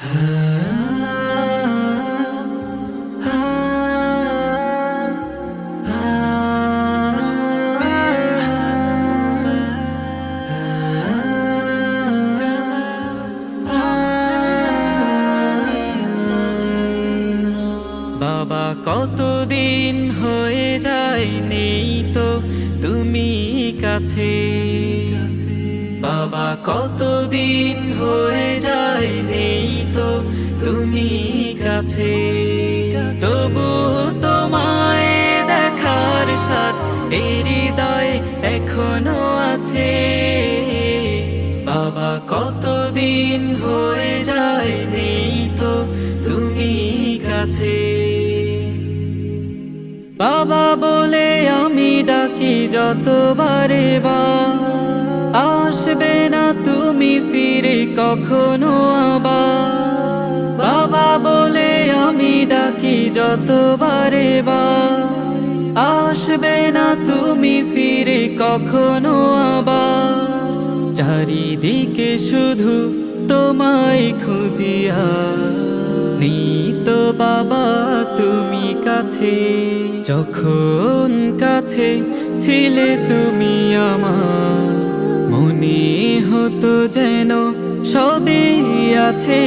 বাবা কতদিন হয়ে যায় নেই তো তুমি কাছে, বাবা কতদিন হয়ে যায় নেই তো তুমি কাছে, তবু তোমায় দেখার স্বাদ এই হৃদয়ে এখনো আছে। বাবা কতদিন হয়ে যায় নেই তো তুমি কাছে। বাবা বলে আমি ডাকি যতবারে আসবে না তুমি ফিরে কখনো আবার। বাবা বলে আমি ডাকি যতবারে আসবে না তুমি ফিরে কখনো আবার। চারিদিকে শুধু তোমায় খুঁজিয়া তো বাবা তুমি কাছে, যখন কাছে ছিলে তুমি আমার মনে হতো যেন সবই আছে।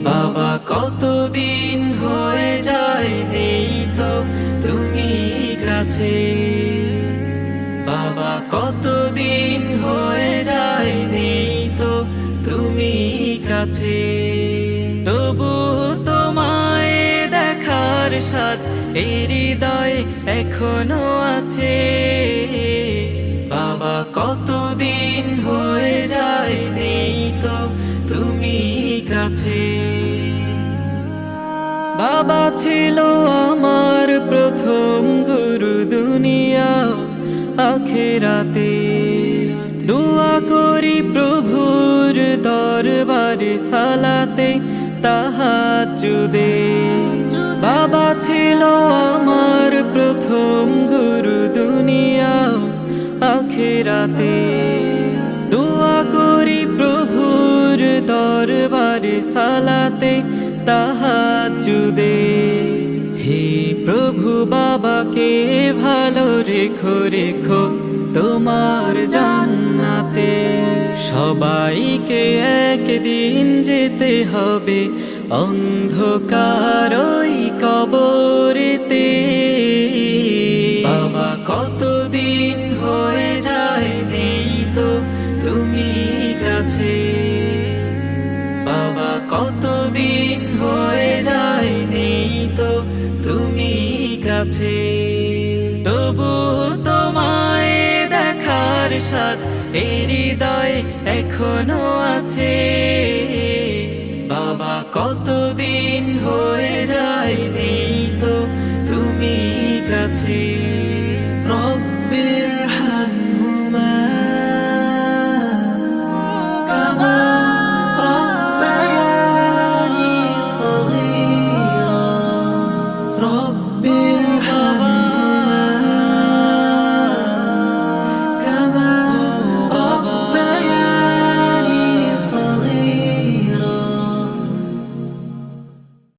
বাবা কতদিন হয়ে যায় নেই তো তুমি কাছে, বাবা কতদিন হয়ে যায় নেই তো তুমি কাছে, তবু তোমায় দেখার স্বাদ এই হৃদয়ে এখনো আছে। বাবা কতদিন হয়ে যায় নেই তো তুমি কাছে। বাবা ছিল আমার প্রথম গুরু দুনিয়া আখিরাতে, দোয়া করি প্রভুর দরবারে সালাতে তাহাজ্জুদে। বাবা ছিল আমার প্রথম গুরু দুনিয়া আখিরাতে, দোয়া করি প্রভুর দরবারে সালাতে তাহাজ্জুদে। হে প্রভু বাবাকে ভালো রেখো রেখো তোমার জান্নাতে। সবাইকে একদিন যেতে হবে অন্ধকার ওই কবরেতে। বাবা কতদিন হয়ে যায় নেই তো তুমি কাছে, বাবা কতদিন হয়ে যায় নেই তো তুমি কাছে, তবু তোমায় দেখার স্বাদ এই হৃদয়ে এখনো আছে। বাবা কতদিন হয়ে যায় নেই তো তুমি কাছে।